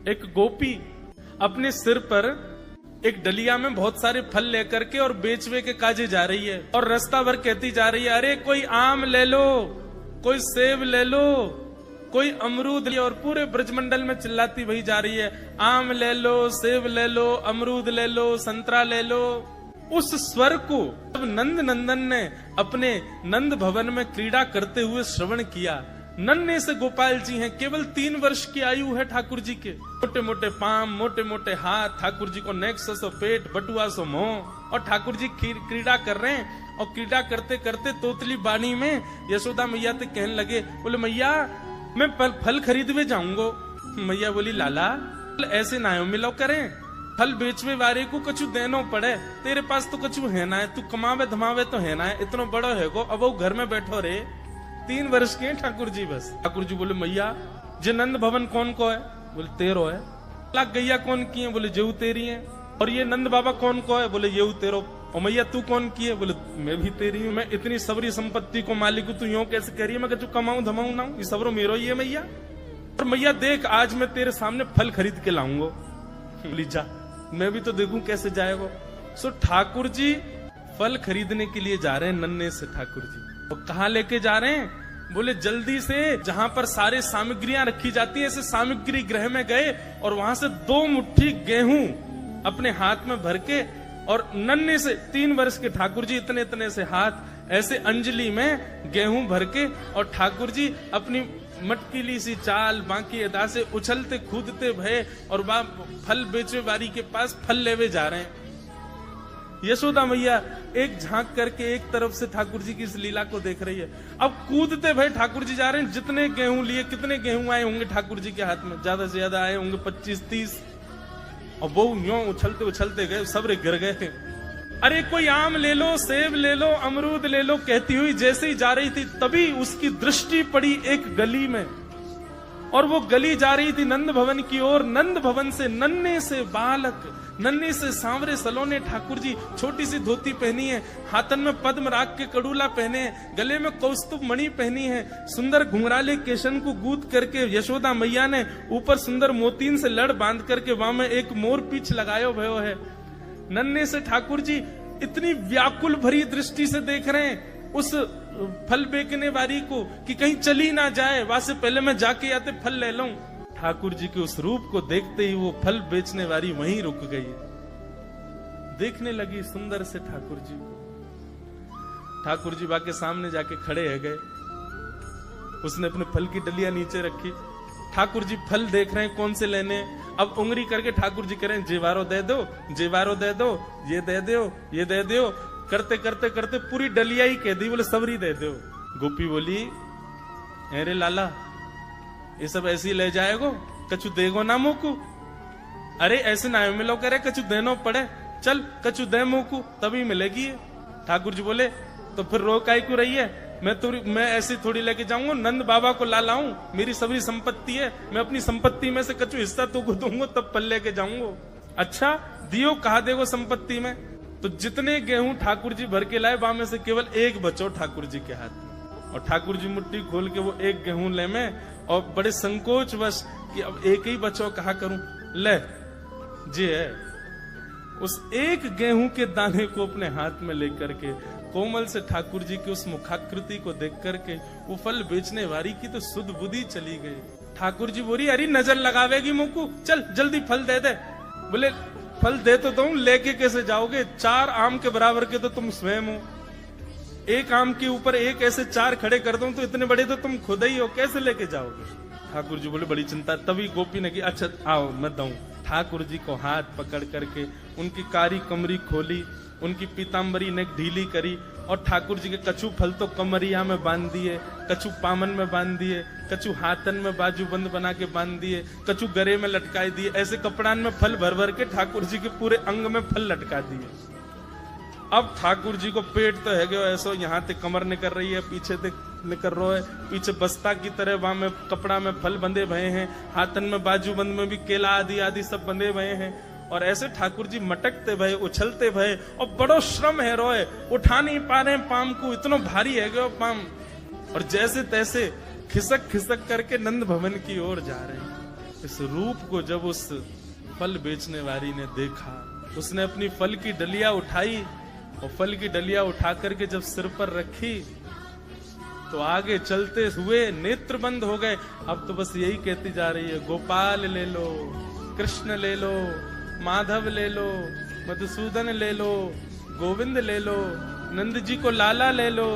एक गोपी अपने सिर पर एक डलिया में बहुत सारे फल लेकर के और बेचवे के काजे जा रही है और रास्ता भर कहती जा रही है, अरे कोई आम ले लो, कोई सेब ले लो, कोई अमरूद ले, और पूरे ब्रजमंडल में चिल्लाती वही जा रही है, आम ले लो, सेब ले लो, अमरूद ले लो, संतरा ले लो। उस स्वर को जब नंद नंदन ने अपने नंद भवन में क्रीड़ा करते हुए श्रवण किया, नन्हे से गोपाल जी हैं, केवल 3 वर्ष की आयु है ठाकुर जी के, मोटे मोटे पाम, मोटे मोटे हाथ, ठाकुर जी को नेक्स सो पेट, बटुआ सो मुंह, और ठाकुर जी क्रीड़ा कर रहे हैं। और क्रीड़ा करते करते तोतली बानी में यशोदा मैया से कहने लगे, बोले मैया मैं फल खरीदवे जाऊंगो। मैया बोली लाला ऐसे ना मिलो करें, फल बेचवे वाले को कछु देनो पड़े, तेरे पास तो कछु है ना है, तू कमावे धमावे तो है ना है, इतना बड़ो है गो, अब वो घर में बैठो रे, 3 वर्ष के हैं ठाकुर जी बस। ठाकुर जी बोले मैया जे नंद भवन कौन को है? बोले तेरो है। लाख गैया कौन की है? बोले जेऊ तेरी है। और ये नंद बाबा कौन को है? बोले येऊ तेरो। और मैया तू कौन की है? बोले मैं भी तेरी हूँ। मैं इतनी सबरी संपत्ति को मालिक हूँ, तू यूं कैसे कह रही है? मैं कछु कमाऊं धमाऊं ना, ये सबरो मेरो ही है मैया। और मैया देख आज मैं तेरे सामने फल खरीद के लाऊंगा। बोली जा, मैं भी तो देखूं कैसे जाएगा। सो ठाकुर जी फल खरीदने के लिए जा रहे हैं नन्हे से ठाकुर जी। और कहाँ लेके जा रहे हैं? बोले जल्दी से जहां पर सारे सामग्रियां रखी जाती है, ऐसे सामग्री गृह में गए और वहां से 2 मुट्ठी गेहूं अपने हाथ में भर के, और नन्हे से 3 वर्ष के ठाकुर जी इतने इतने से हाथ ऐसे अंजलि में गेहूं भर के, और ठाकुर जी अपनी मटकीली सी चाल बाकी अदा से उछलते कूदते भय और फल बेचने वाली के पास फल लेवे जा रहे हैं। यशोदा मैया एक झांक करके एक तरफ से ठाकुर जी की इस लीला को देख रही है। अब कूदते भय ठाकुर जी जा रहे हैं। जितने गेहूं लिए, कितने गेहूं आए होंगे ठाकुर जी के हाथ में? ज्यादा से ज्यादा आए होंगे 25-30। और वो यूं उछलते उछलते गए, सब गिर गए। अरे कोई आम ले लो, सेब ले लो, अमरूद ले लो कहती हुई जैसे ही जा रही थी, तभी उसकी दृष्टि पड़ी एक गली में, और वो गली जा रही थी नंद भवन की ओर। नंद भवन से नन्हे से बालक, नन्हे से सांवरे सलोने ठाकुर जी, छोटी सी धोती पहनी है, हाथन में पद्म राग के कड़ूला पहने हैं, गले में कौस्तुभ मणि पहनी है, सुंदर घुंघराले केशन को गूंथ करके यशोदा मैया ने ऊपर सुंदर मोतीन से लड़ बांध करके वहां में एक मोर पीछ लगायो भयो है। नन्हे से ठाकुर जी इतनी व्याकुल भरी दृष्टि से देख रहे हैं उस फल बेचने वाली को कि कहीं चली ना जाए, वहां से पहले मैं जाके आते फल ले लूं। ठाकुर जी के उस रूप को देखते ही वो फल बेचने वाली वहीं रुक गई, देखने लगी सुंदर से ठाकुर जी को। ठाकुर जी बाके सामने जाके खड़े है गए। उसने अपने फल की डलिया नीचे रखी। ठाकुर जी फल देख रहे हैं कौन से लेने। अब उंगली करके ठाकुर जी करें, जेवारो दे दो, जेवारो दे दो, ये दे दो, ये दे दो, करते करते करते पूरी डलिया ही कह दी। बोले सबरी दे दो। गोपी बोली अरे लाला ये सब ऐसे ही ले जाएगो, कछु देगो ना मोकू? अरे ऐसे ना मिलो करे, कछु देनो पड़े, चल कछु दे मोकू तभी मिलेगी। ठाकुर जी बोले तो फिर रो काई क्यों रही है? मैं ऐसी थोड़ी लेके जाऊंगा, नंद बाबा को ला लाऊं, मेरी सभी संपत्ति है, मैं अपनी संपत्ति में से कछु हिस्सा तुमको दूंगा तब पल लेके जाऊंगा। अच्छा दियो, कहा देगो संपत्ति में? तो जितने गेहूं ठाकुर जी भर के लाए वहां में से केवल एक बचो ठाकुर जी के हाथ में। और ठाकुर जी मुट्ठी खोल के वो एक गेहूं ले में, और बड़े संकोच वश कि अब एक ही बचो, कहा करूं, ले जी है। उस एक गेहूं के दाने को अपने हाथ में लेकर के कोमल से ठाकुर जी की उस मुखाकृति को देख करके वो फल बेचने वाली की तो सुध बुद्धि चली गई। ठाकुर जी बोली अरे नजर लगावेगी मुकू, चल जल्दी फल दे दे। बोले फल दे तो तुम, लेके कैसे जाओगे? 4 आम के बराबर के तो तुम स्वयं हो, एक आम के ऊपर एक ऐसे 4 खड़े कर दूं तो इतने बड़े तो तुम खुद ही हो, कैसे लेके जाओगे? ठाकुर जी बोले बड़ी चिंता। तभी गोपी ने की अच्छा आओ मैं दूं। ठाकुर जी को हाथ पकड़ करके उनकी कारी कमरी खोली, उनकी पीताम्बरी ने ढीली करी, और ठाकुर जी के कछु फल तो कमरिया में बांध दिए, कछु पामन में बांध दिए, कछु हाथन में बाजू बंद बना के बांध दिए, कछु गरे में लटकाई दिए। ऐसे कपड़ान में फल भर भर के ठाकुर जी के पूरे अंग में फल लटका दिए। अब ठाकुर जी को पेट तो है गयो ऐसो, यहाँ ते कमर निकल रही है, पीछे ते निकल रहा है, पीछे बस्ता की तरह वहां में कपड़ा में फल बंधे भये हैं, हाथन में बाजू बंद में भी केला आदि आदि सब बंधे भये हैं। और ऐसे ठाकुर जी मटकते भये, उछलते भये, और बड़ो श्रम है रोए, उठा नहीं पा रहे पाम को, इतना भारी है गयो पाम। और जैसे तैसे खिसक खिसक करके नंद भवन की ओर जा रहे हैं। इस रूप को जब उस फल बेचने वाली ने देखा, उसने अपनी फल की डलिया उठाई और फल की डलिया उठा करके जब सिर पर रखी तो आगे चलते हुए नेत्र बंद हो गए। अब तो बस यही कहती जा रही है, गोपाल ले लो, कृष्ण ले लो, माधव ले लो, मधुसूदन ले लो, गोविंद ले लो, नंद जी को लाला ले लो।